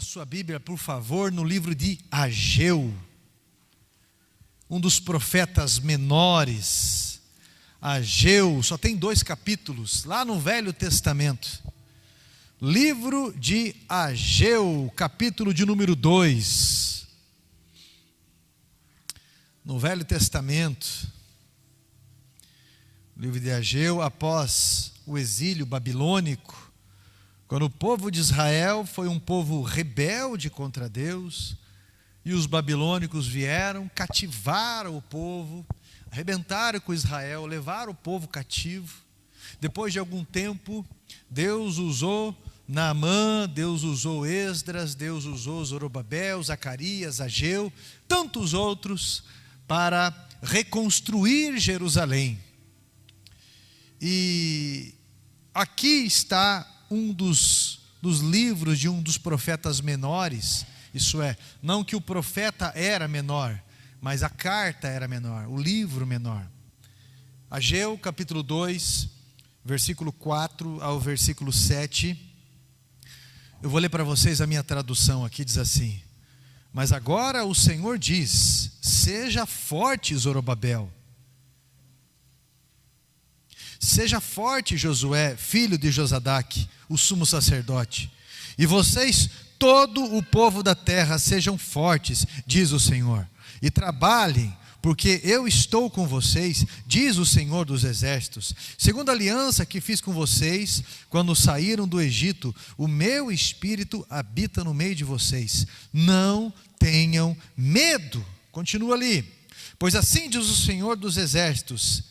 a sua Bíblia, por favor, no livro de Ageu, um dos profetas menores. Ageu só tem 2 capítulos, lá no Velho Testamento. Livro de Ageu, capítulo de número 2. No Velho Testamento, livro de Ageu, após o exílio babilônico, quando o povo de Israel foi um povo rebelde contra Deus, e os babilônicos vieram, cativaram o povo, arrebentaram com Israel, levaram o povo cativo. Depois de algum tempo, Deus usou Naamã, Deus usou Esdras, Deus usou Zorobabel, Zacarias, Ageu, tantos outros, para reconstruir Jerusalém. E aqui está um dos livros de um dos profetas menores, isso é, não que o profeta era menor, mas a carta era menor, o livro menor. Ageu capítulo 2, versículo 4 ao versículo 7, eu vou ler para vocês a minha tradução aqui, diz assim: mas agora o Senhor diz, seja forte, Zorobabel. Seja forte, Josué, filho de Josadaque, o sumo sacerdote. E vocês, todo o povo da terra, sejam fortes, diz o Senhor. E trabalhem, porque eu estou com vocês, diz o Senhor dos exércitos. Segundo a aliança que fiz com vocês, quando saíram do Egito, o meu espírito habita no meio de vocês. Não tenham medo. Continua ali. Pois assim diz o Senhor dos exércitos,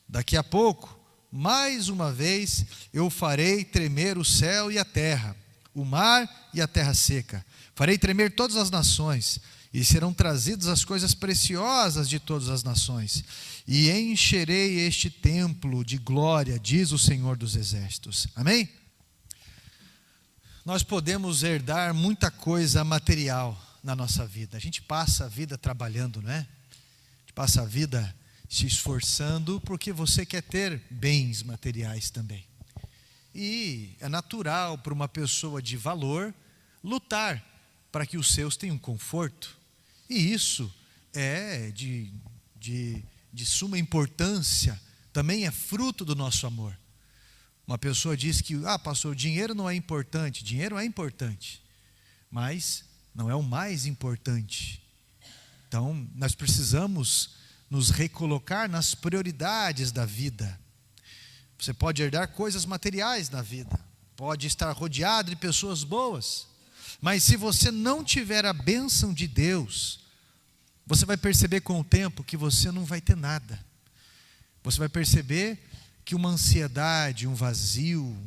daqui a pouco, mais uma vez eu farei tremer o céu e a terra, o mar e a terra seca. Farei tremer todas as nações, e serão trazidas as coisas preciosas de todas as nações. E encherei este templo de glória, diz o Senhor dos exércitos. Amém? Nós podemos herdar muita coisa material na nossa vida. A gente passa a vida trabalhando, não é? A gente passa a vida se esforçando porque você quer ter bens materiais também. E é natural para uma pessoa de valor lutar para que os seus tenham conforto. E isso é de suma importância, também é fruto do nosso amor. Uma pessoa diz que, pastor, dinheiro não é importante. Dinheiro é importante, mas não é o mais importante. Então, nós precisamos nos recolocar nas prioridades da vida. Você pode herdar coisas materiais na vida, pode estar rodeado de pessoas boas, mas se você não tiver a bênção de Deus, você vai perceber com o tempo que você não vai ter nada. Você vai perceber que uma ansiedade, um vazio,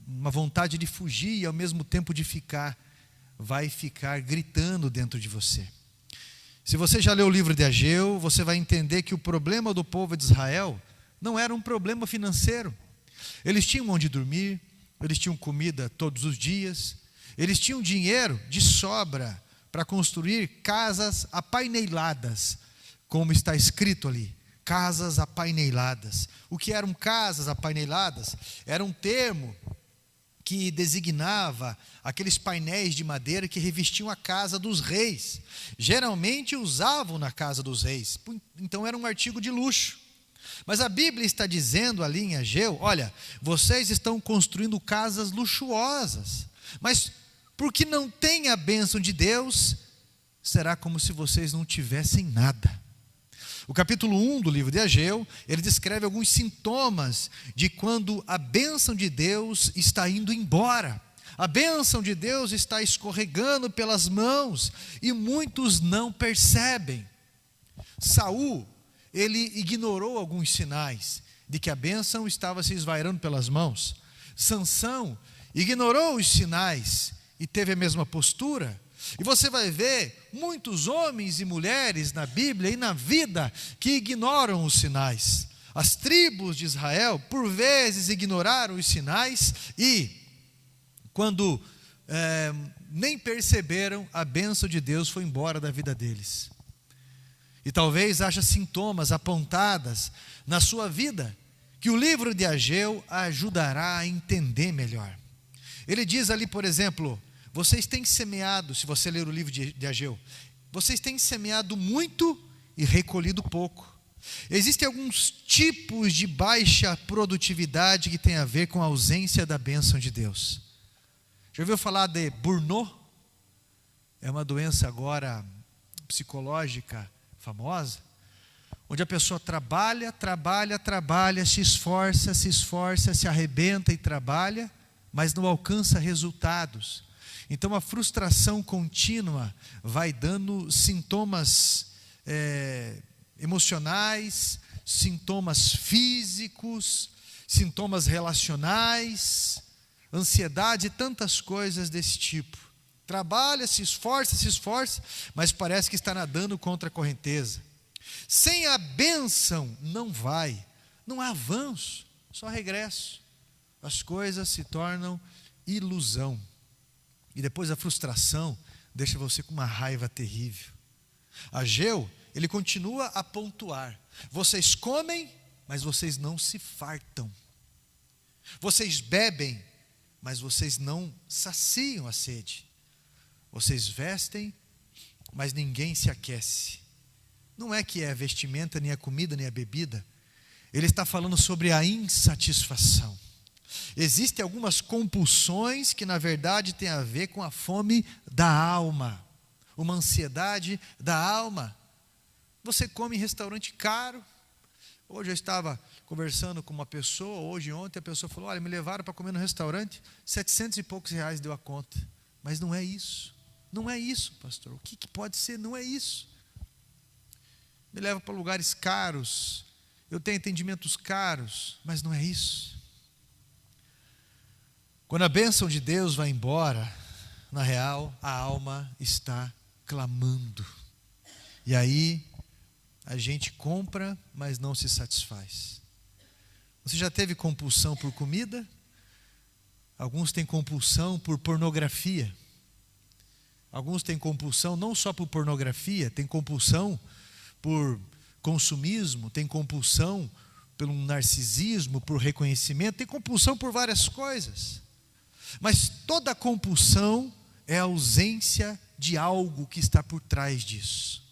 uma vontade de fugir e ao mesmo tempo de ficar, vai ficar gritando dentro de você. Se você já leu o livro de Ageu, você vai entender que o problema do povo de Israel não era um problema financeiro. Eles tinham onde dormir, eles tinham comida todos os dias, eles tinham dinheiro de sobra para construir casas apaineladas, como está escrito ali, casas apaineladas. O que eram casas apaineladas? Era um termo que designava aqueles painéis de madeira que revestiam a casa dos reis. Geralmente usavam na casa dos reis, então era um artigo de luxo. Mas a Bíblia está dizendo ali em Ageu, olha, vocês estão construindo casas luxuosas, mas porque não têm a bênção de Deus, será como se vocês não tivessem nada. O capítulo 1 do livro de Ageu, ele descreve alguns sintomas de quando a bênção de Deus está indo embora. A bênção de Deus está escorregando pelas mãos e muitos não percebem. Saul, ele ignorou alguns sinais de que a bênção estava se esvairando pelas mãos. Sansão ignorou os sinais e teve a mesma postura. E você vai ver muitos homens e mulheres na Bíblia e na vida que ignoram os sinais. As tribos de Israel, por vezes, ignoraram os sinais e, quando nem perceberam, a bênção de Deus foi embora da vida deles. E talvez haja sintomas apontadas na sua vida que o livro de Ageu ajudará a entender melhor. Ele diz ali, por exemplo, vocês têm semeado, se você ler o livro de Ageu, vocês têm semeado muito e recolhido pouco. Existem alguns tipos de baixa produtividade que tem a ver com a ausência da bênção de Deus. Já ouviu falar de burnout? É uma doença agora psicológica famosa, onde a pessoa trabalha, se esforça, se arrebenta e trabalha, mas não alcança resultados. Então a frustração contínua vai dando sintomas emocionais, sintomas físicos, sintomas relacionais, ansiedade e tantas coisas desse tipo. Trabalha, se esforça, mas parece que está nadando contra a correnteza. Sem a bênção não há avanço, só regresso. As coisas se tornam ilusão. E depois a frustração deixa você com uma raiva terrível. Ageu, ele continua a pontuar: vocês comem, mas vocês não se fartam. Vocês bebem, mas vocês não saciam a sede. Vocês vestem, mas ninguém se aquece. Não é que é a vestimenta, nem a comida, nem a bebida. Ele está falando sobre a insatisfação. Existem algumas compulsões que na verdade têm a ver com a fome da alma, uma ansiedade da alma. Você come em restaurante caro. Hoje eu estava conversando com uma pessoa, ontem a pessoa falou: olha, me levaram para comer no restaurante, 700 e poucos reais deu a conta. Mas não é isso. Não é isso, pastor. O que pode ser? Não é isso. Me leva para lugares caros, eu tenho atendimentos caros, mas não é isso. Quando a bênção de Deus vai embora, na real, a alma está clamando. E aí, a gente compra, mas não se satisfaz. Você já teve compulsão por comida? Alguns têm compulsão por pornografia. Alguns têm compulsão não só por pornografia, tem compulsão por consumismo, tem compulsão pelo narcisismo, por reconhecimento, tem compulsão por várias coisas. Mas toda compulsão é a ausência de algo que está por trás disso.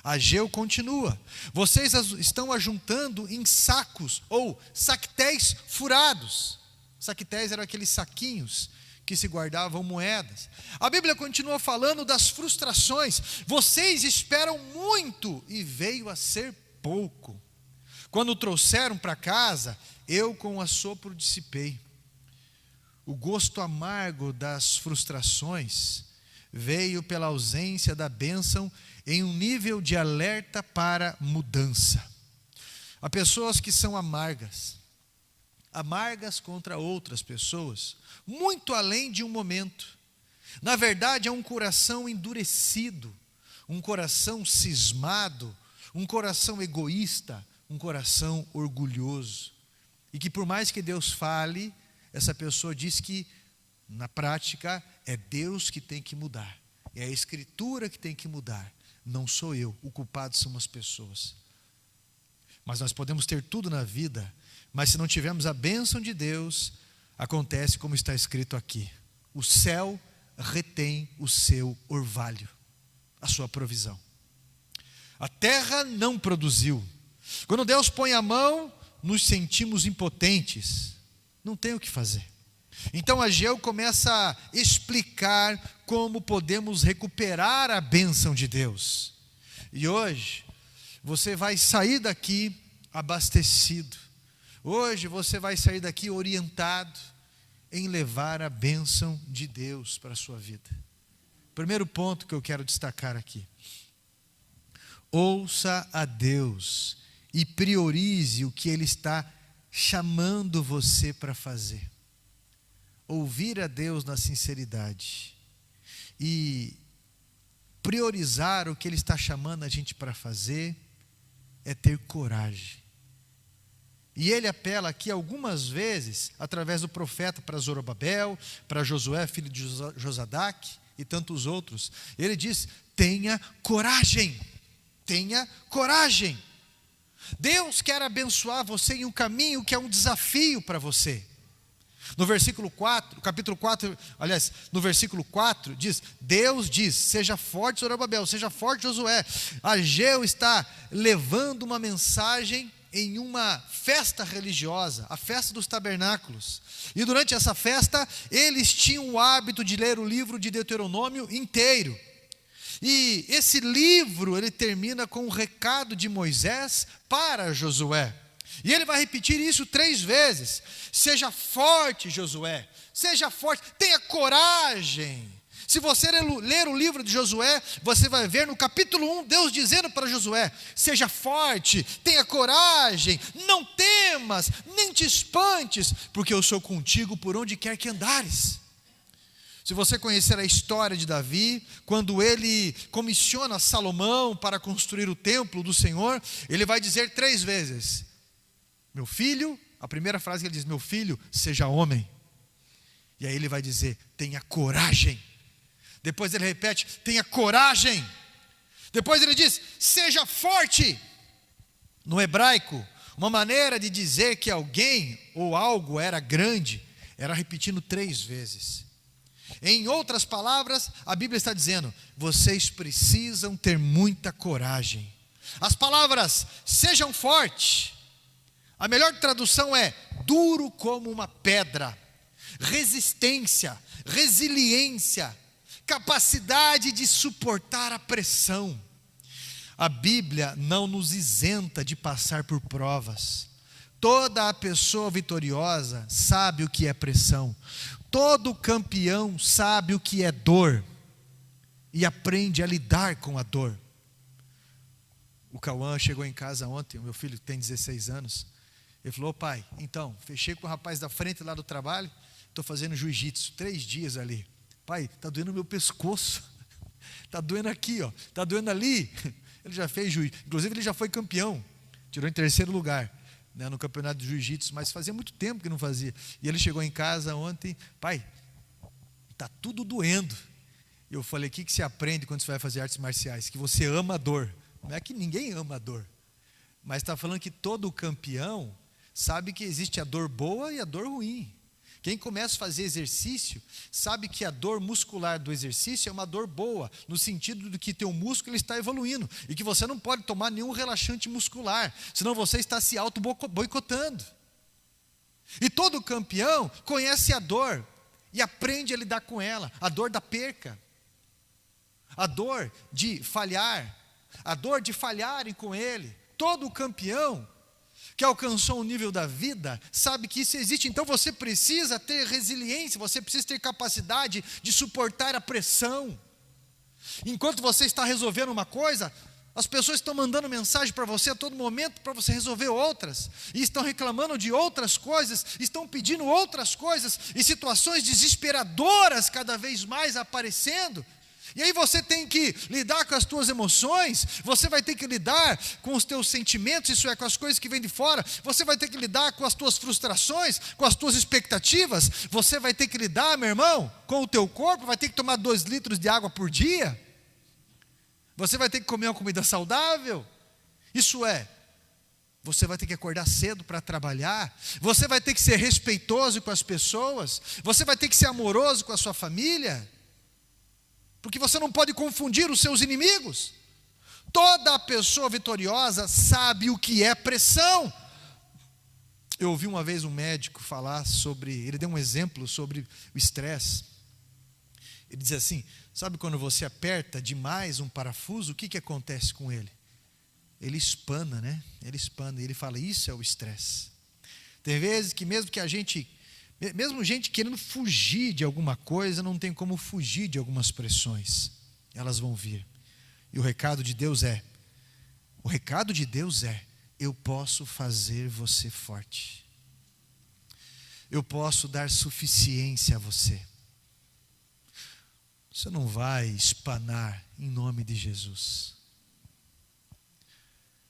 Ageu continua: vocês estão ajuntando em sacos ou saquetéis furados. Saquetéis eram aqueles saquinhos que se guardavam moedas. A Bíblia continua falando das frustrações. Vocês esperam muito e veio a ser pouco. Quando trouxeram para casa, eu com assopro dissipei. O gosto amargo das frustrações veio pela ausência da bênção em um nível de alerta para mudança. Há pessoas que são amargas contra outras pessoas, muito além de um momento. Na verdade, é um coração endurecido, um coração cismado, um coração egoísta, um coração orgulhoso. E que por mais que Deus fale, essa pessoa diz que, na prática, é Deus que tem que mudar. É a Escritura que tem que mudar. Não sou eu, o culpado são as pessoas. Mas nós podemos ter tudo na vida, mas se não tivermos a bênção de Deus, acontece como está escrito aqui: o céu retém o seu orvalho, a sua provisão. A terra não produziu. Quando Deus põe a mão, nos sentimos impotentes, não tem o que fazer. Então Ageu começa a explicar como podemos recuperar a bênção de Deus. E hoje você vai sair daqui abastecido. Hoje você vai sair daqui orientado em levar a bênção de Deus para a sua vida. Primeiro ponto que eu quero destacar aqui: ouça a Deus e priorize o que Ele está chamando você para fazer. Ouvir a Deus na sinceridade e priorizar o que Ele está chamando a gente para fazer é ter coragem. E ele apela aqui algumas vezes, através do profeta, para Zorobabel, para Josué, filho de Josadaque e tantos outros. Ele diz: tenha coragem, tenha coragem. Deus quer abençoar você em um caminho que é um desafio para você. No versículo 4, capítulo 4, aliás, no versículo 4, Deus diz, seja forte, Zorobabel, seja forte, Josué. Ageu está levando uma mensagem em uma festa religiosa, a festa dos tabernáculos. E durante essa festa, eles tinham o hábito de ler o livro de Deuteronômio inteiro. E esse livro, ele termina com o recado de Moisés para Josué. E ele vai repetir isso 3 vezes. Seja forte, Josué. Seja forte, tenha coragem. Se você ler o livro de Josué, você vai ver no capítulo 1, Deus dizendo para Josué: seja forte, tenha coragem, não temas, nem te espantes, porque eu sou contigo por onde quer que andares. Se você conhecer a história de Davi, quando ele comissiona Salomão para construir o templo do Senhor, ele vai dizer 3 vezes: meu filho, a primeira frase que ele diz, meu filho, seja homem. E aí ele vai dizer, tenha coragem. Depois ele repete, tenha coragem. Depois ele diz, seja forte. No hebraico, uma maneira de dizer que alguém ou algo era grande, era repetindo 3 vezes. Em outras palavras, a Bíblia está dizendo, vocês precisam ter muita coragem. As palavras, sejam fortes, a melhor tradução é duro como uma pedra, resistência, resiliência, capacidade de suportar a pressão. A Bíblia não nos isenta de passar por provas. Toda a pessoa vitoriosa sabe o que é pressão. Todo campeão sabe o que é dor e aprende a lidar com a dor. O Cauã chegou em casa ontem, o meu filho tem 16 anos. Ele falou, pai, então, fechei com o rapaz da frente lá do trabalho, estou fazendo jiu-jitsu, 3 dias ali. Pai, está doendo o meu pescoço, está doendo aqui, está doendo ali. Ele já fez jiu-jitsu, inclusive ele já foi campeão, tirou em 3º lugar, né, no campeonato de jiu-jitsu, mas fazia muito tempo que não fazia. E ele chegou em casa ontem, pai, está tudo doendo. Eu falei, o que você aprende quando você vai fazer artes marciais? Que você ama a dor. Não é que ninguém ama a dor, mas está falando que todo campeão sabe que existe a dor boa e a dor ruim. Quem começa a fazer exercício, sabe que a dor muscular do exercício é uma dor boa, no sentido de que teu músculo está evoluindo, e que você não pode tomar nenhum relaxante muscular, senão você está se auto-boicotando. E todo campeão conhece a dor, e aprende a lidar com ela, a dor da perca, a dor de falhar, a dor de falharem com ele. Todo campeão que alcançou o nível da vida, sabe que isso existe. Então você precisa ter resiliência, você precisa ter capacidade de suportar a pressão. Enquanto você está resolvendo uma coisa, as pessoas estão mandando mensagem para você a todo momento para você resolver outras, e estão reclamando de outras coisas, estão pedindo outras coisas, e situações desesperadoras cada vez mais aparecendo. E aí você tem que lidar com as tuas emoções, você vai ter que lidar com os teus sentimentos, isso é, com as coisas que vêm de fora, você vai ter que lidar com as tuas frustrações, com as tuas expectativas, você vai ter que lidar, meu irmão, com o teu corpo, vai ter que tomar 2 litros de água por dia, você vai ter que comer uma comida saudável, isso é, você vai ter que acordar cedo para trabalhar, você vai ter que ser respeitoso com as pessoas, você vai ter que ser amoroso com a sua família, porque você não pode confundir os seus inimigos. Toda pessoa vitoriosa sabe o que é pressão. Eu ouvi uma vez um médico falar sobre, ele deu um exemplo sobre o estresse. Ele diz assim, sabe quando você aperta demais um parafuso, o que acontece com ele? Ele espana, né? Ele espana, e ele fala, isso é o estresse. Tem vezes que mesmo gente querendo fugir de alguma coisa, não tem como fugir de algumas pressões, elas vão vir. E o recado de Deus é, eu posso fazer você forte, eu posso dar suficiência a você, você não vai espanar em nome de Jesus.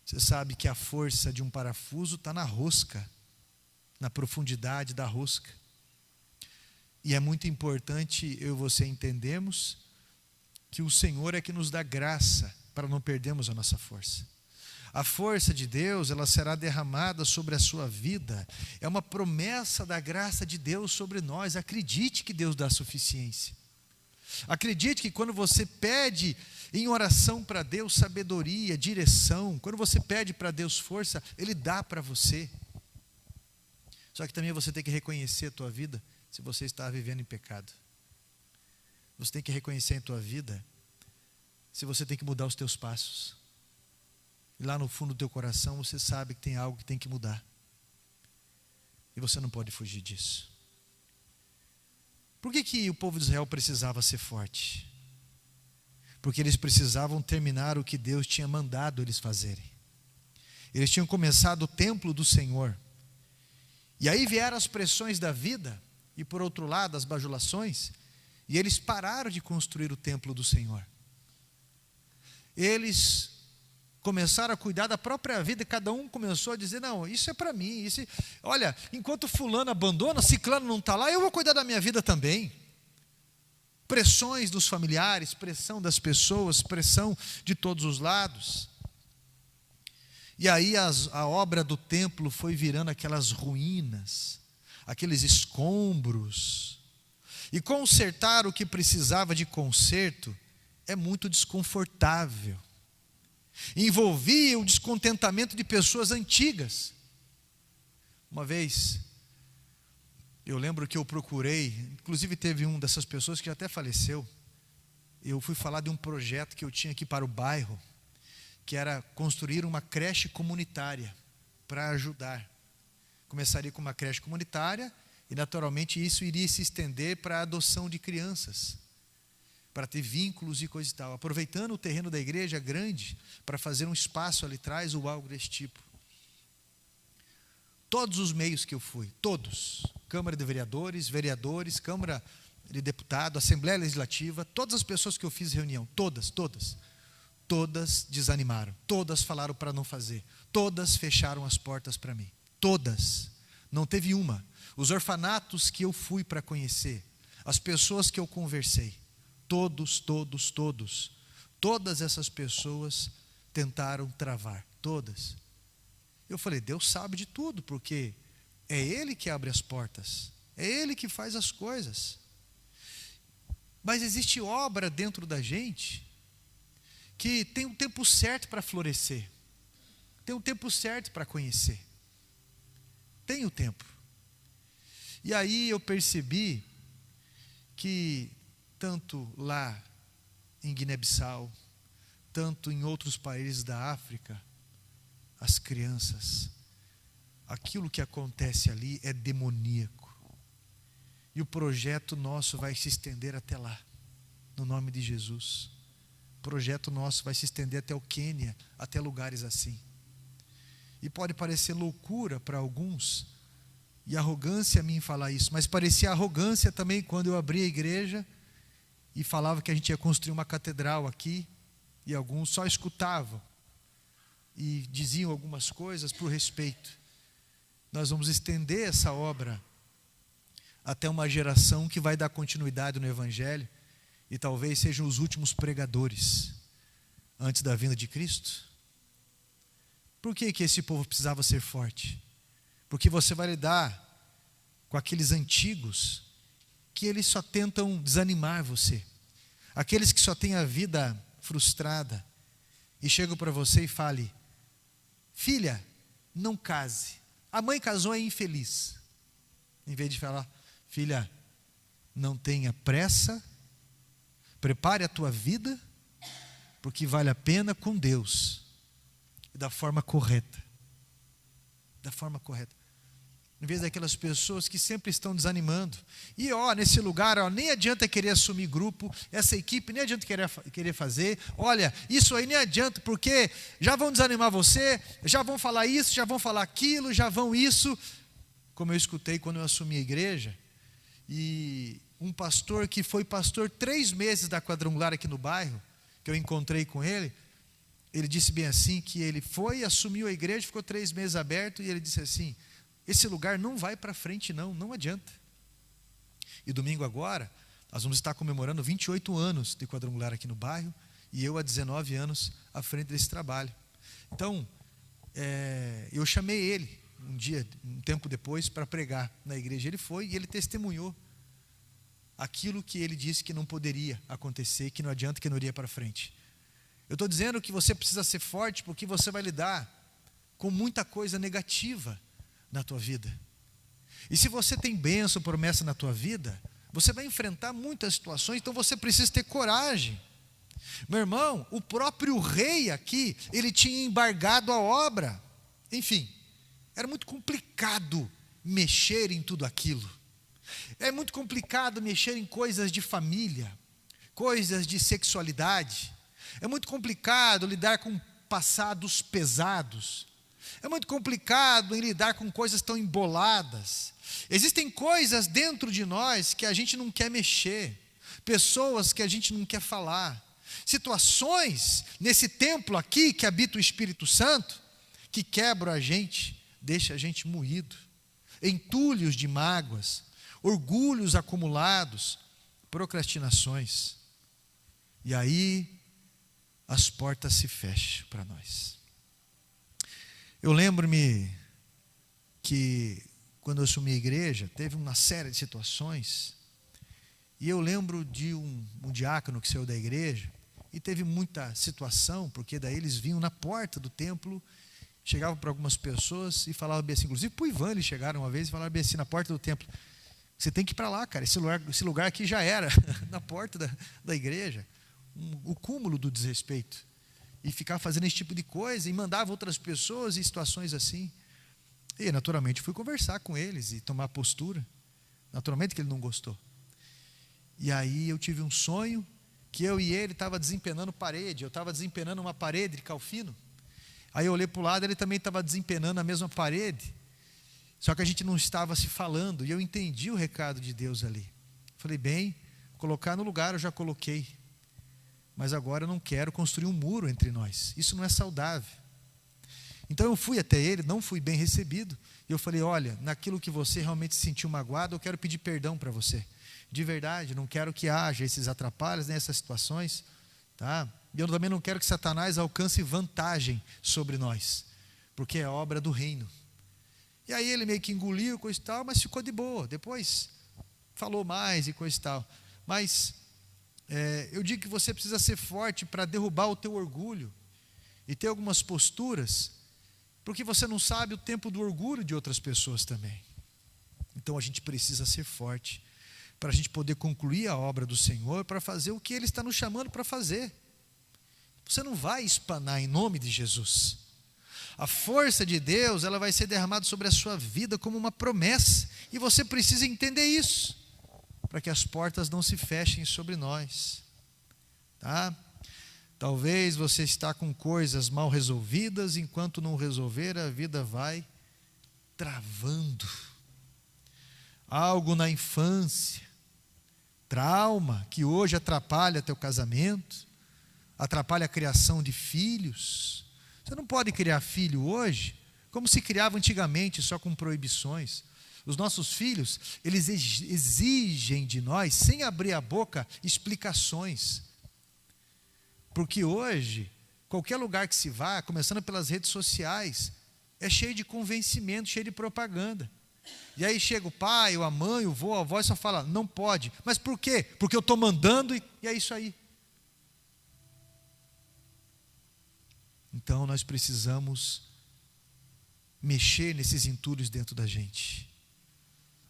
Você sabe que a força de um parafuso está na rosca, na profundidade da rosca. E é muito importante eu e você entendermos que o Senhor é que nos dá graça para não perdermos a nossa força. A força de Deus, ela será derramada sobre a sua vida. É uma promessa da graça de Deus sobre nós. Acredite que Deus dá suficiência. Acredite que quando você pede em oração para Deus sabedoria, direção, quando você pede para Deus força, Ele dá para você. Só que também você tem que reconhecer a tua vida se você está vivendo em pecado. Você tem que reconhecer em tua vida se você tem que mudar os teus passos. E lá no fundo do teu coração você sabe que tem algo que tem que mudar. E você não pode fugir disso. Por que o povo de Israel precisava ser forte? Porque eles precisavam terminar o que Deus tinha mandado eles fazerem. Eles tinham começado o templo do Senhor. E aí vieram as pressões da vida, e por outro lado as bajulações, e eles pararam de construir o templo do Senhor. Eles começaram a cuidar da própria vida, e cada um começou a dizer, não, isso é para mim, olha, enquanto fulano abandona, ciclano não está lá, eu vou cuidar da minha vida também. Pressões dos familiares, pressão das pessoas, pressão de todos os lados. E aí a obra do templo foi virando aquelas ruínas, aqueles escombros. E consertar o que precisava de conserto é muito desconfortável. Envolvia o descontentamento de pessoas antigas. Uma vez, eu lembro que eu procurei, inclusive teve uma dessas pessoas que já até faleceu. Eu fui falar de um projeto que eu tinha aqui para o bairro, que era construir uma creche comunitária para ajudar. Começaria com uma creche comunitária e naturalmente isso iria se estender para a adoção de crianças, para ter vínculos e coisa e tal, aproveitando o terreno da igreja grande para fazer um espaço ali atrás ou algo desse tipo. Todos os meios que eu fui, todos, Câmara de Vereadores, Câmara de Deputados, Assembleia Legislativa, todas as pessoas que eu fiz reunião, todas desanimaram, todas falaram para não fazer, todas fecharam as portas para mim, todas, não teve uma. Os orfanatos que eu fui para conhecer, as pessoas que eu conversei, todas essas pessoas tentaram travar, todas. Eu falei, Deus sabe de tudo, porque é Ele que abre as portas, é Ele que faz as coisas. Mas existe obra dentro da gente que tem um tempo certo para florescer, tem um tempo certo para conhecer, tem o tempo. E aí eu percebi que tanto lá em Guiné-Bissau, tanto em outros países da África, as crianças, aquilo que acontece ali é demoníaco. E o projeto nosso vai se estender até lá, no nome de Jesus. O projeto nosso vai se estender até o Quênia, até lugares assim. E pode parecer loucura para alguns, e arrogância a mim falar isso, mas parecia arrogância também quando eu abri a igreja e falava que a gente ia construir uma catedral aqui, e alguns só escutavam e diziam algumas coisas por respeito. Nós vamos estender essa obra até uma geração que vai dar continuidade no Evangelho e talvez sejam os últimos pregadores antes da vinda de Cristo. Por que esse povo precisava ser forte? Porque você vai lidar com aqueles antigos que eles só tentam desanimar você. Aqueles que só têm a vida frustrada e chegam para você e falam, filha, não case. A mãe casou, é infeliz. Em vez de falar, filha, não tenha pressa, prepare a tua vida, porque vale a pena com Deus, e da forma correta. Da forma correta. Em vez daquelas pessoas que sempre estão desanimando. E nesse lugar, nem adianta querer assumir grupo, essa equipe nem adianta querer fazer. Olha, isso aí nem adianta, porque já vão desanimar você, já vão falar isso, já vão falar aquilo, já vão isso. Como eu escutei quando eu assumi a igreja, e um pastor que foi pastor 3 meses da quadrangular aqui no bairro, que eu encontrei com ele, ele disse bem assim, que ele foi, assumiu a igreja, ficou 3 meses aberto, e ele disse assim, esse lugar não vai para frente não adianta. E domingo agora, nós vamos estar comemorando 28 anos de quadrangular aqui no bairro, e eu há 19 anos à frente desse trabalho. Então, eu chamei ele um dia, um tempo depois, para pregar na igreja. Ele foi e ele testemunhou aquilo que ele disse que não poderia acontecer, que não adianta, que não iria para frente. Eu estou dizendo que você precisa ser forte porque você vai lidar com muita coisa negativa na tua vida. E se você tem bênção, promessa na tua vida, você vai enfrentar muitas situações, então você precisa ter coragem. Meu irmão, o próprio rei aqui, ele tinha embargado a obra. Enfim, era muito complicado mexer em tudo aquilo. É muito complicado mexer em coisas de família, coisas de sexualidade. É muito complicado lidar com passados pesados. É muito complicado em lidar com coisas tão emboladas. Existem coisas dentro de nós que a gente não quer mexer, pessoas que a gente não quer falar, situações nesse templo aqui que habita o Espírito Santo, que quebram a gente, deixa a gente moído, entulhos de mágoas, orgulhos acumulados, procrastinações. E aí as portas se fecham para nós. Eu lembro-me que quando eu assumi a igreja, teve uma série de situações, e eu lembro de um diácono que saiu da igreja, e teve muita situação, porque daí eles vinham na porta do templo, chegavam para algumas pessoas e falavam bem assim, inclusive para o Ivan eles chegaram uma vez e falaram bem assim, na porta do templo, você tem que ir para lá, cara, esse lugar aqui já era, na porta da igreja, o cúmulo do desrespeito, e ficar fazendo esse tipo de coisa, e mandava outras pessoas em situações assim. E naturalmente fui conversar com eles e tomar postura. Naturalmente que ele não gostou. E aí eu tive um sonho que eu e ele estava desempenando parede. Eu estava desempenando uma parede de calfino. Aí eu olhei para o lado, ele também estava desempenando a mesma parede. Só que a gente não estava se falando. E eu entendi o recado de Deus ali. Falei, bem, colocar no lugar eu já coloquei. Mas agora eu não quero construir um muro entre nós. Isso não é saudável. Então eu fui até ele, não fui bem recebido, e eu falei, olha, naquilo que você realmente se sentiu magoado, eu quero pedir perdão para você, de verdade, não quero que haja esses atrapalhos, nessas situações, tá? E eu também não quero que Satanás alcance vantagem sobre nós, porque é obra do reino. E aí ele meio que engoliu, coisa e tal, mas ficou de boa, depois falou mais e coisa e tal, mas eu digo que você precisa ser forte para derrubar o teu orgulho, e ter algumas posturas, porque você não sabe o tempo do orgulho de outras pessoas também. Então a gente precisa ser forte, para a gente poder concluir a obra do Senhor, para fazer o que Ele está nos chamando para fazer. Você não vai espanar em nome de Jesus. A força de Deus, ela vai ser derramada sobre a sua vida como uma promessa, e você precisa entender isso, para que as portas não se fechem sobre nós. Tá? Talvez você está com coisas mal resolvidas, enquanto não resolver, a vida vai travando. Algo na infância, trauma, que hoje atrapalha teu casamento, atrapalha a criação de filhos. Você não pode criar filho hoje como se criava antigamente, só com proibições. Os nossos filhos, eles exigem de nós, sem abrir a boca, explicações. Porque hoje, qualquer lugar que se vá, começando pelas redes sociais, é cheio de convencimento, cheio de propaganda. E aí chega o pai, ou a mãe, o vô, a avó, e só fala, não pode. Mas por quê? Porque eu estou mandando e é isso aí. Então nós precisamos mexer nesses entulhos dentro da gente.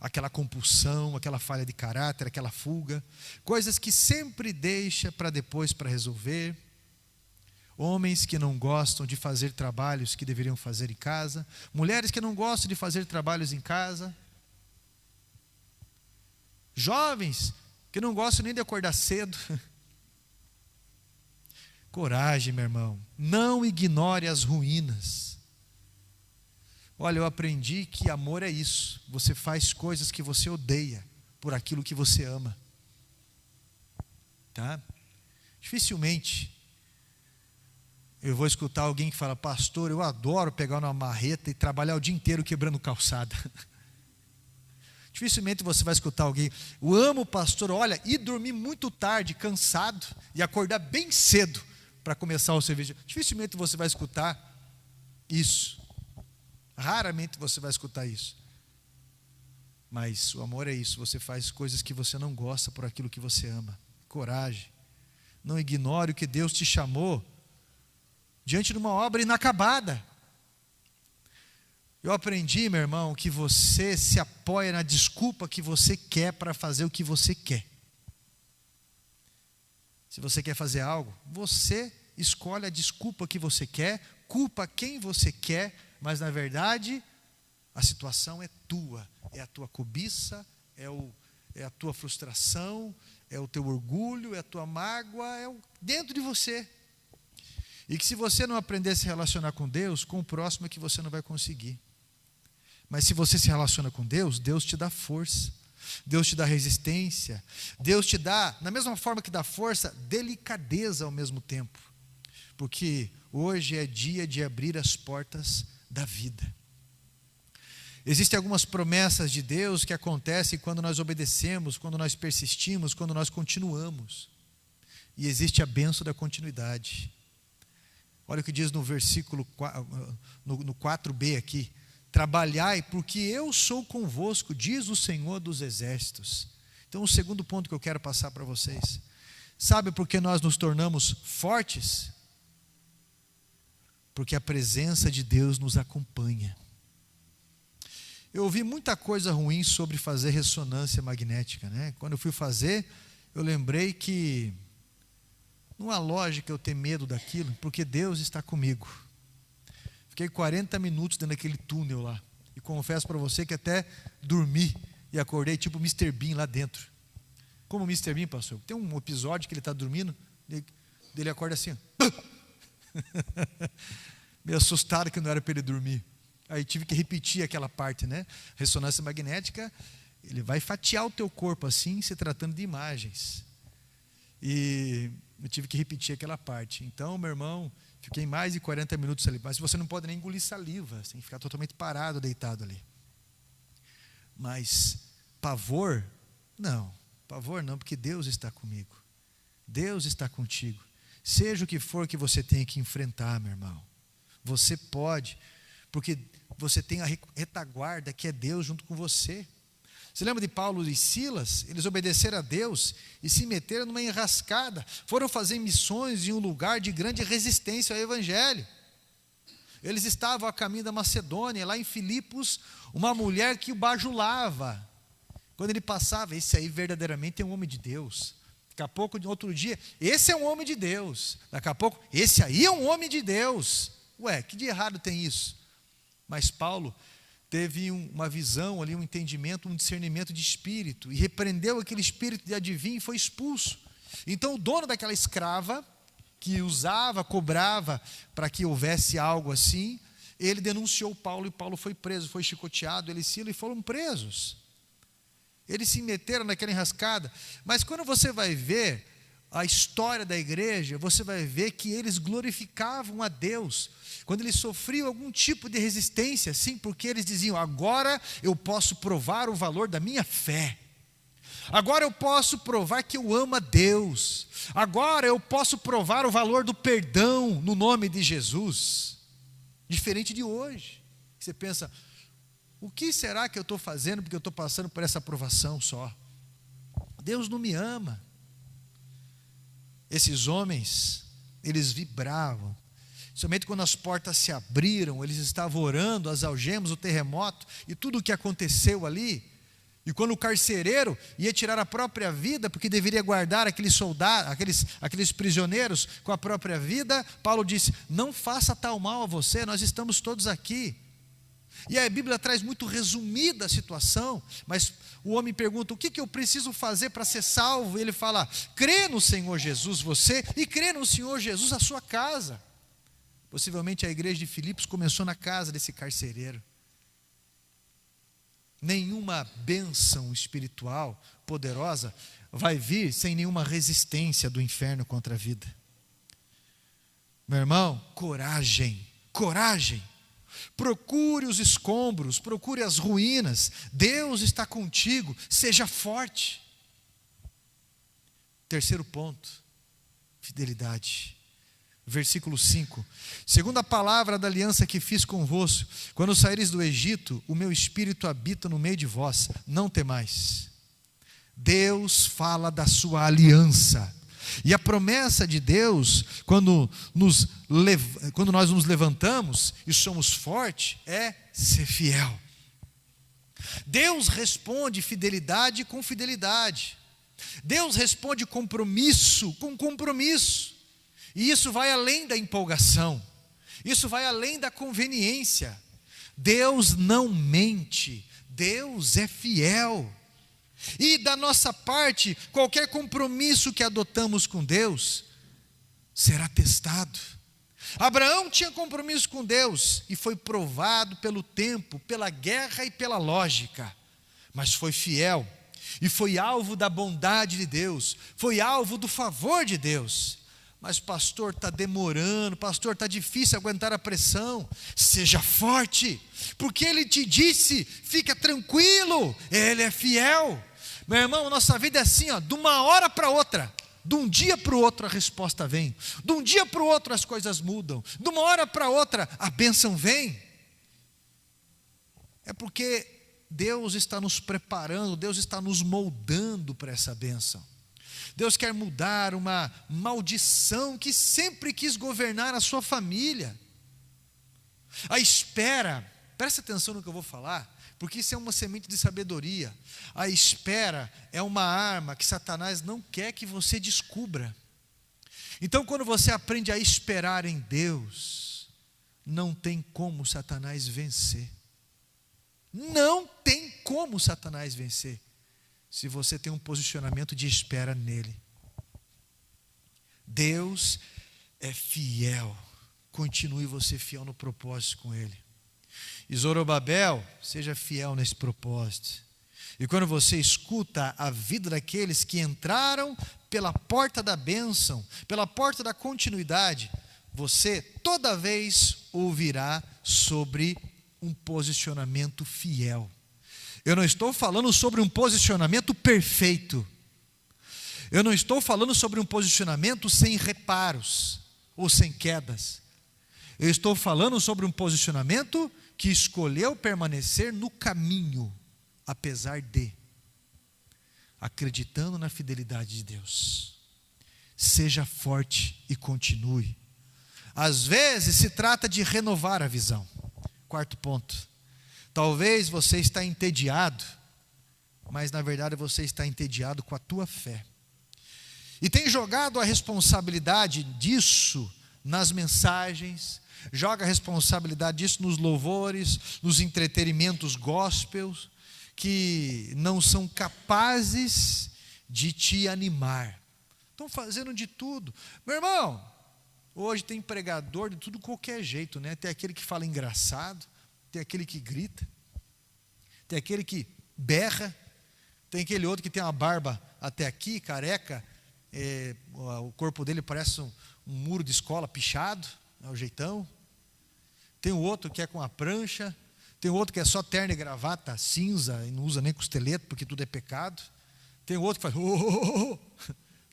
Aquela compulsão, aquela falha de caráter, aquela fuga, coisas que sempre deixa para depois para resolver. Homens que não gostam de fazer trabalhos que deveriam fazer em casa, mulheres que não gostam de fazer trabalhos em casa, jovens que não gostam nem de acordar cedo. Coragem, meu irmão, não ignore as ruínas. Olha, eu aprendi que amor é isso. Você faz coisas que você odeia por aquilo que você ama. Tá? Dificilmente eu vou escutar alguém que fala, pastor, eu adoro pegar uma marreta e trabalhar o dia inteiro quebrando calçada. Dificilmente você vai escutar alguém, eu amo, pastor, olha, ir dormir muito tarde, cansado, e acordar bem cedo para começar o serviço. Dificilmente você vai escutar Isso. Raramente você vai escutar isso. Mas o amor é isso, você faz coisas que você não gosta por aquilo que você ama. Coragem. Não ignore o que Deus te chamou diante de uma obra inacabada. Eu aprendi, meu irmão, que você se apoia na desculpa que você quer para fazer o que você quer. Se você quer fazer algo, você escolhe a desculpa que você quer, culpa quem você quer, mas na verdade a situação é tua, é a tua cobiça, é a tua frustração, é o teu orgulho, é a tua mágoa, dentro de você. E que se você não aprender a se relacionar com Deus, com o próximo é que você não vai conseguir. Mas se você se relaciona com Deus, Deus te dá força, Deus te dá resistência, Deus te dá, na mesma forma que dá força, delicadeza ao mesmo tempo. Porque hoje é dia de abrir as portas da vida. Existem algumas promessas de Deus que acontecem quando nós obedecemos, quando nós persistimos, quando nós continuamos. E existe a bênção da continuidade. Olha o que diz no versículo, no 4b aqui. Trabalhai, porque eu sou convosco, diz o Senhor dos Exércitos. Então, o segundo ponto que eu quero passar para vocês. Sabe por que nós nos tornamos fortes? Porque a presença de Deus nos acompanha. Eu ouvi muita coisa ruim sobre fazer ressonância magnética, né? Quando eu fui fazer, eu lembrei que não há lógica eu ter medo daquilo, porque Deus está comigo. Fiquei 40 minutos dentro daquele túnel lá. E confesso para você que até dormi e acordei tipo Mr. Bean lá dentro. Como Mr. Bean, pastor? Tem um episódio que ele está dormindo, ele acorda assim. Meio assustado que não era para ele dormir. Aí tive que repetir aquela parte, né? Ressonância magnética, ele vai fatiar o teu corpo assim, se tratando de imagens. E eu tive que repetir aquela parte. Então, meu irmão, fiquei mais de 40 minutos ali. Mas você não pode nem engolir saliva, você tem que ficar totalmente parado, deitado ali. Mas pavor? Não, porque Deus está comigo. Deus está contigo. Seja o que for que você tenha que enfrentar, meu irmão, você pode, porque você tem a retaguarda que é Deus junto com você. Você lembra de Paulo e Silas? Eles obedeceram a Deus e se meteram numa enrascada. Foram fazer missões em um lugar de grande resistência ao Evangelho. Eles estavam a caminho da Macedônia, lá em Filipos, uma mulher que o bajulava. Quando ele passava, esse aí verdadeiramente é um homem de Deus. Daqui a pouco, outro dia, esse é um homem de Deus. Daqui a pouco, esse aí é um homem de Deus. Ué, que de errado tem isso? Mas Paulo teve uma visão ali, um entendimento, um discernimento de espírito, e repreendeu aquele espírito de adivinho e foi expulso. Então o dono daquela escrava, que usava, cobrava para que houvesse algo assim, ele denunciou Paulo e Paulo foi preso, foi chicoteado, ele e Silas, e foram presos. Eles se meteram naquela enrascada, mas quando você vai ver a história da igreja, você vai ver que eles glorificavam a Deus, quando eles sofriam algum tipo de resistência, sim, porque eles diziam, agora eu posso provar o valor da minha fé, agora eu posso provar que eu amo a Deus, agora eu posso provar o valor do perdão no nome de Jesus, diferente de hoje, você pensa, o que será que eu estou fazendo porque eu estou passando por essa aprovação só? Deus não me ama. Esses homens, eles vibravam, somente quando as portas se abriram, eles estavam orando, as algemas, o terremoto e tudo o que aconteceu ali, e quando o carcereiro ia tirar a própria vida, porque deveria guardar aqueles soldados, aqueles prisioneiros com a própria vida, Paulo disse, não faça tal mal a você, nós estamos todos aqui. E a Bíblia traz muito resumida a situação, mas o homem pergunta, o que eu preciso fazer para ser salvo? E ele fala, crê no Senhor Jesus você, e crê no Senhor Jesus a sua casa. Possivelmente a igreja de Filipos começou na casa desse carcereiro. Nenhuma bênção espiritual poderosa vai vir sem nenhuma resistência do inferno contra a vida. Meu irmão, coragem, coragem. Procure os escombros, procure as ruínas. Deus está contigo, seja forte. Terceiro ponto, fidelidade. Versículo 5: segundo a palavra da aliança que fiz convosco, quando saíres do Egito, o meu espírito habita no meio de vós, não temais. Deus fala da sua aliança, e a promessa de Deus, quando nós nos levantamos e somos fortes, é ser fiel. Deus responde fidelidade com fidelidade, Deus responde compromisso com compromisso, e isso vai além da empolgação, isso vai além da conveniência. Deus não mente, Deus é fiel. E da nossa parte, qualquer compromisso que adotamos com Deus será testado. Abraão tinha compromisso com Deus e foi provado pelo tempo, pela guerra e pela lógica, mas foi fiel e foi alvo da bondade de Deus, foi alvo do favor de Deus. Mas pastor, está demorando, pastor, está difícil aguentar a pressão. Seja forte, porque Ele te disse, fica tranquilo, Ele é fiel. Meu irmão, nossa vida é assim, ó, de uma hora para outra, de um dia para o outro a resposta vem, de um dia para o outro as coisas mudam, de uma hora para outra a bênção vem. É porque Deus está nos preparando, Deus está nos moldando para essa bênção. Deus quer mudar uma maldição que sempre quis governar a sua família. A espera, presta atenção no que eu vou falar, porque isso é uma semente de sabedoria. A espera é uma arma que Satanás não quer que você descubra. Então, quando você aprende a esperar em Deus, não tem como Satanás vencer. Não tem como Satanás vencer, se você tem um posicionamento de espera nele. Deus é fiel, continue você fiel no propósito com Ele. E Zorobabel, seja fiel nesse propósito. E quando você escuta a vida daqueles que entraram pela porta da bênção, pela porta da continuidade, você toda vez ouvirá sobre um posicionamento fiel. Eu não estou falando sobre um posicionamento perfeito. Eu não estou falando sobre um posicionamento sem reparos ou sem quedas. Eu estou falando sobre um posicionamento que escolheu permanecer no caminho, apesar de, acreditando na fidelidade de Deus. Seja forte e continue. Às vezes se trata de renovar a visão. Quarto ponto. Talvez você está entediado, mas na verdade você está entediado com a tua fé. E tem jogado a responsabilidade disso nas mensagens, joga a responsabilidade disso nos louvores, nos entretenimentos gospels, que não são capazes de te animar. Estão fazendo de tudo. Meu irmão, hoje tem pregador de tudo qualquer jeito, né? Tem aquele que fala engraçado, tem aquele que grita, tem aquele que berra, tem aquele outro que tem uma barba até aqui, careca, o corpo dele parece um muro de escola pichado, é o jeitão. Tem o outro que é com a prancha, tem o outro que é só terno e gravata cinza e não usa nem costeleta porque tudo é pecado. Tem o outro que faz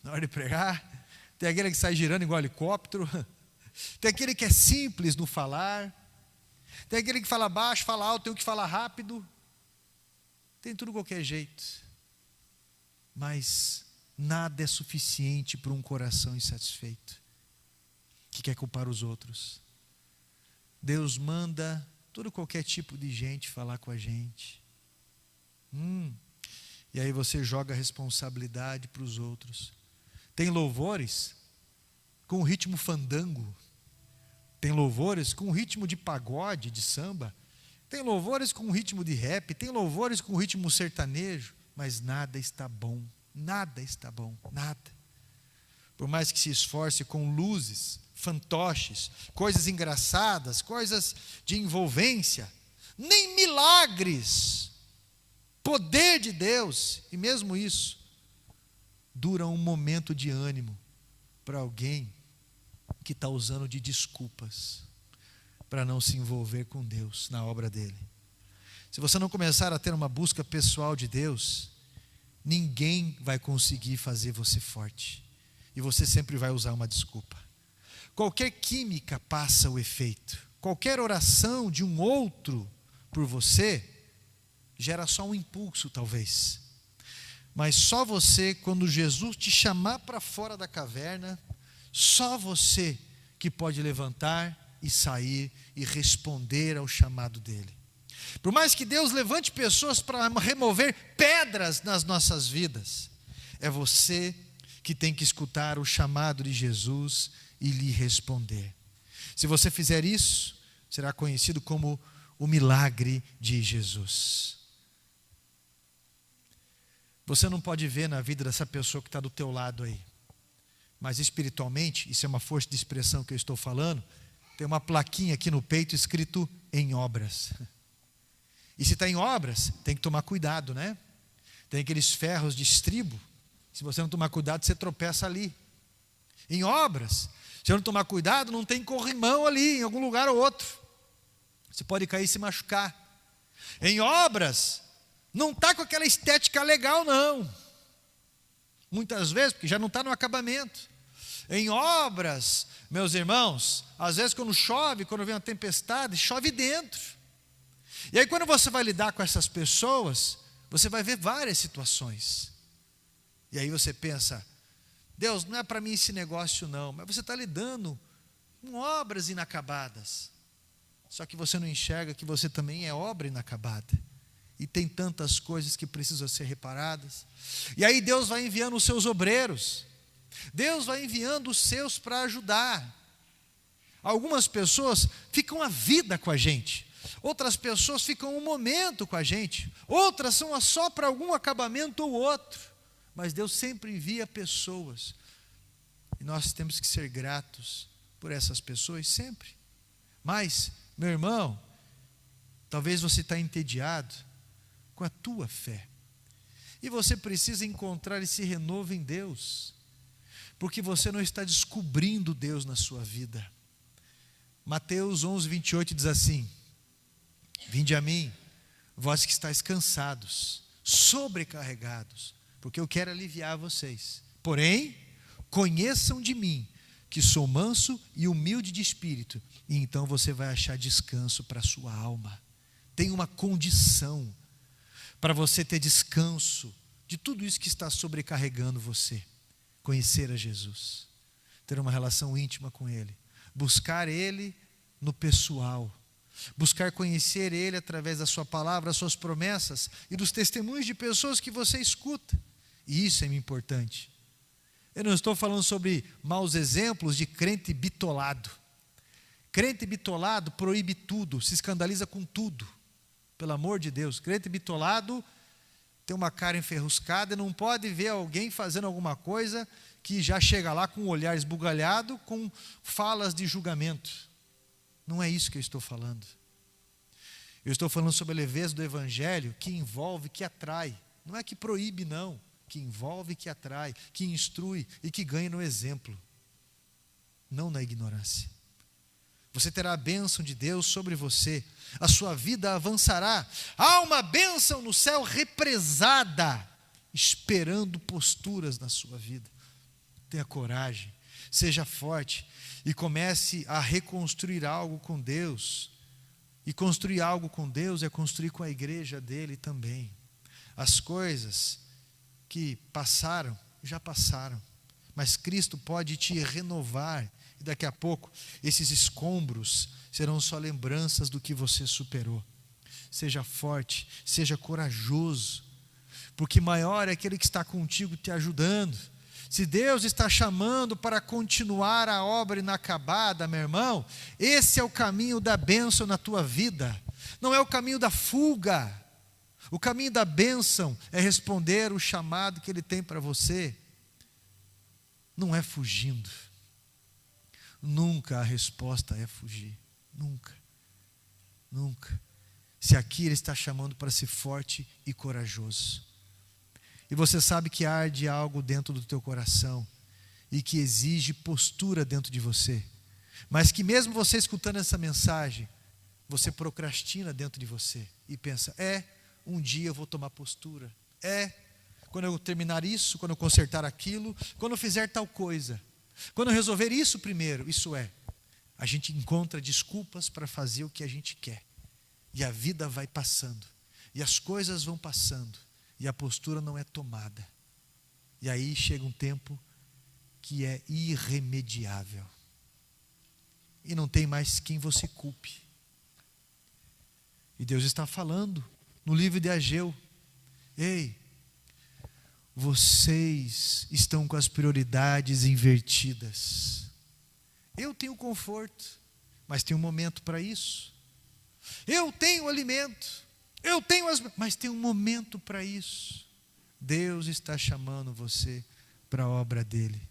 na hora de pregar. Tem aquele que sai girando igual helicóptero. Tem aquele que é simples no falar. Tem aquele que fala baixo, fala alto, tem o que fala rápido. Tem tudo de qualquer jeito. Mas nada é suficiente para um coração insatisfeito, que quer culpar os outros. Deus manda todo qualquer tipo de gente falar com a gente. E aí você joga a responsabilidade para os outros. Tem louvores com ritmo fandango. Tem louvores com ritmo de pagode, de samba. Tem louvores com ritmo de rap. Tem louvores com ritmo sertanejo. Mas nada está bom. Nada está bom. Nada. Por mais que se esforce com luzes, fantoches, coisas engraçadas, coisas de envolvência, nem milagres, poder de Deus, e mesmo isso, dura um momento de ânimo para alguém que está usando de desculpas para não se envolver com Deus na obra dele. Se você não começar a ter uma busca pessoal de Deus, ninguém vai conseguir fazer você forte, e você sempre vai usar uma desculpa. qualquer química passa o efeito. Qualquer oração de um outro por você gera só um impulso, talvez. Mas só você, quando Jesus te chamar para fora da caverna, só você que pode levantar e sair e responder ao chamado dele. Por mais que Deus levante pessoas para remover pedras nas nossas vidas, é você que tem que escutar o chamado de Jesus e lhe responder. Se você fizer isso, será conhecido como o milagre de Jesus. Você não pode ver na vida dessa pessoa que está do teu lado aí, mas espiritualmente, isso é uma força de expressão que eu estou falando, tem uma plaquinha aqui no peito escrito em obras. E se está em obras, tem que tomar cuidado, né? Tem aqueles ferros de estribo, se você não tomar cuidado, você tropeça ali. Em obras, se eu não tomar cuidado, não tem corrimão ali, em algum lugar ou outro. Você pode cair e se machucar. Em obras, não está com aquela estética legal, não. Muitas vezes, porque já não está no acabamento. Em obras, meus irmãos, às vezes quando chove, quando vem uma tempestade, chove dentro. E aí quando você vai lidar com essas pessoas, você vai ver várias situações. E aí você pensa, Deus, não é para mim esse negócio não, mas você está lidando com obras inacabadas. Só que você não enxerga que você também é obra inacabada. E tem tantas coisas que precisam ser reparadas. E aí Deus vai enviando os seus obreiros. Deus vai enviando os seus para ajudar. Algumas pessoas ficam a vida com a gente. Outras pessoas ficam um momento com a gente. Outras são só para algum acabamento ou outro. Mas Deus sempre envia pessoas. E nós temos que ser gratos por essas pessoas sempre. Mas, meu irmão, talvez você está entediado com a tua fé. E você precisa encontrar esse renovo em Deus. Porque você não está descobrindo Deus na sua vida. Mateus 11, 28 diz assim: Vinde a mim, vós que estáis cansados, sobrecarregados, porque eu quero aliviar vocês. Porém, conheçam de mim, que sou manso e humilde de espírito, e então você vai achar descanso para a sua alma. Tem uma condição para você ter descanso de tudo isso que está sobrecarregando você. Conhecer a Jesus, ter uma relação íntima com Ele, buscar Ele no pessoal, buscar conhecer Ele através da sua palavra, as suas promessas e dos testemunhos de pessoas que você escuta. E isso é importante. Eu não estou falando sobre maus exemplos de crente bitolado. Crente bitolado proíbe tudo, se escandaliza com tudo. Pelo amor de Deus, crente bitolado tem uma cara enferruscada e não pode ver alguém fazendo alguma coisa que já chega lá com um olhar esbugalhado, com falas de julgamento. Não é isso que eu estou falando. Eu estou falando sobre a leveza do Evangelho que envolve, que atrai. Não é que proíbe, não. Que envolve, que atrai, que instrui e que ganha no exemplo. Não na ignorância. Você terá a bênção de Deus sobre você. A sua vida avançará. Há uma bênção no céu represada, esperando posturas na sua vida. Tenha coragem, seja forte e comece a reconstruir algo com Deus. E construir algo com Deus é construir com a igreja dele também. As coisas que passaram, já passaram. Mas Cristo pode te renovar. E daqui a pouco, esses escombros serão só lembranças do que você superou. Seja forte, seja corajoso. Porque maior é aquele que está contigo te ajudando. Se Deus está chamando para continuar a obra inacabada, meu irmão, esse é o caminho da bênção na tua vida. Não é o caminho da fuga. O caminho da bênção é responder o chamado que Ele tem para você. Não é fugindo. Nunca a resposta é fugir. Nunca. Nunca. Se aqui Ele está chamando para ser forte e corajoso. E você sabe que arde algo dentro do teu coração e que exige postura dentro de você. Mas que mesmo você escutando essa mensagem, você procrastina dentro de você e pensa, um dia eu vou tomar postura. Quando eu terminar isso, quando eu consertar aquilo, quando eu fizer tal coisa. Quando eu resolver isso primeiro, isso é, a gente encontra desculpas para fazer o que a gente quer. E a vida vai passando. E as coisas vão passando. E a postura não é tomada. E aí chega um tempo que é irremediável. E não tem mais quem você culpe. E Deus está falando no livro de Ageu: ei, vocês estão com as prioridades invertidas. Eu tenho conforto, mas tem um momento para isso. Eu tenho alimento, mas tem um momento para isso. Deus está chamando você para a obra dele.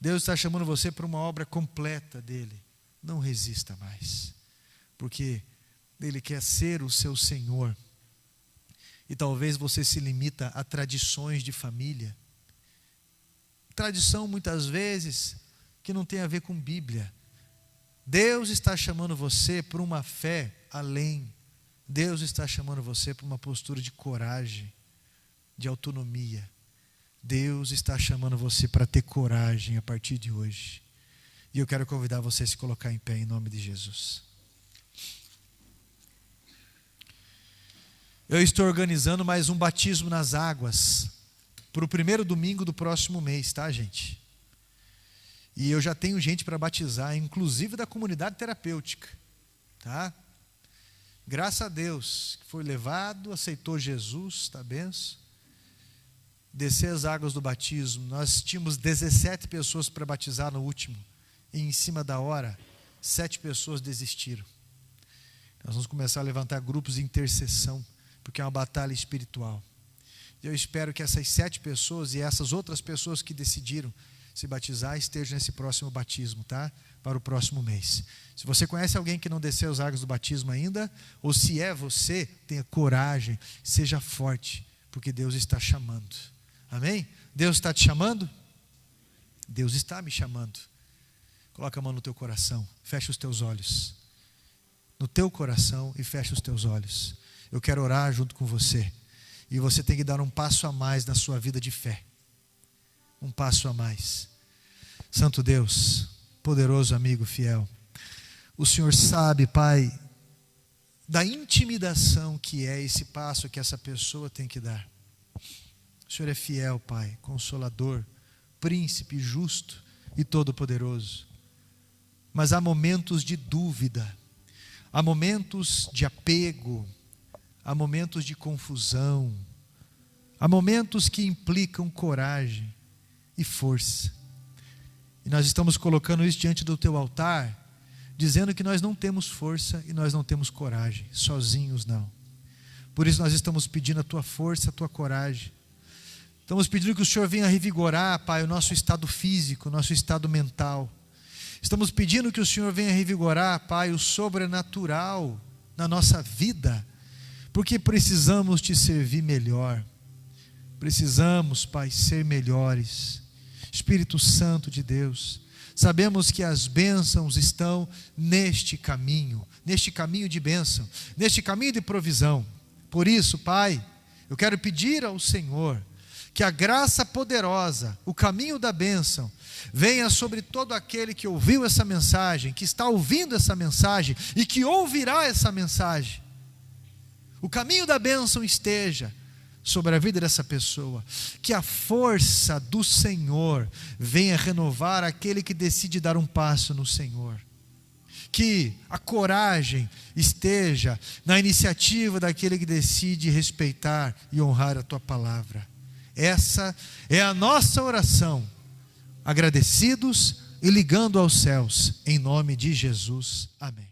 Deus está chamando você para uma obra completa dele. Não resista mais, porque Ele quer ser o seu Senhor. E talvez você se limita a tradições de família. Tradição muitas vezes que não tem a ver com Bíblia. Deus está chamando você para uma fé além. Deus está chamando você para uma postura de coragem, de autonomia. Deus está chamando você para ter coragem a partir de hoje. E eu quero convidar você a se colocar em pé em nome de Jesus. Eu estou organizando mais um batismo nas águas para o primeiro domingo do próximo mês, tá, gente? E eu já tenho gente para batizar, inclusive da comunidade terapêutica, tá? Graças a Deus, que foi levado, aceitou Jesus, tá benção? Descer as águas do batismo. Nós tínhamos 17 pessoas para batizar no último, e em cima da hora, 7 pessoas desistiram. Nós vamos começar a levantar grupos de intercessão, porque é uma batalha espiritual. Eu espero que essas 7 pessoas e essas outras pessoas que decidiram se batizar estejam nesse próximo batismo, tá? Para o próximo mês. Se você conhece alguém que não desceu as águas do batismo ainda, ou se é você, tenha coragem, seja forte, porque Deus está chamando. Amém? Deus está te chamando? Deus está me chamando. Coloca a mão no teu coração, fecha os teus olhos. No teu coração e fecha os teus olhos. Eu quero orar junto com você. E você tem que dar um passo a mais na sua vida de fé. Um passo a mais. Santo Deus, poderoso amigo fiel, o Senhor sabe, Pai, da intimidação que é esse passo que essa pessoa tem que dar. O Senhor é fiel, Pai, consolador, príncipe justo e todo-poderoso. Mas há momentos de dúvida, há momentos de apego, há momentos de confusão, há momentos que implicam coragem e força. E nós estamos colocando isso diante do teu altar, dizendo que nós não temos força e nós não temos coragem, sozinhos não. Por isso nós estamos pedindo a tua força, a tua coragem. Estamos pedindo que o Senhor venha revigorar, Pai, o nosso estado físico, o nosso estado mental. Estamos pedindo que o Senhor venha revigorar, Pai, o sobrenatural na nossa vida, porque precisamos te servir melhor. Precisamos, Pai, ser melhores. Espírito Santo de Deus, sabemos que as bênçãos estão neste caminho de bênção, neste caminho de provisão. Por isso, Pai, eu quero pedir ao Senhor que a graça poderosa, o caminho da bênção, venha sobre todo aquele que ouviu essa mensagem, que está ouvindo essa mensagem e que ouvirá essa mensagem. O caminho da bênção esteja sobre a vida dessa pessoa, que a força do Senhor venha renovar aquele que decide dar um passo no Senhor, que a coragem esteja na iniciativa daquele que decide respeitar e honrar a tua palavra. Essa é a nossa oração, agradecidos e ligando aos céus, em nome de Jesus, amém.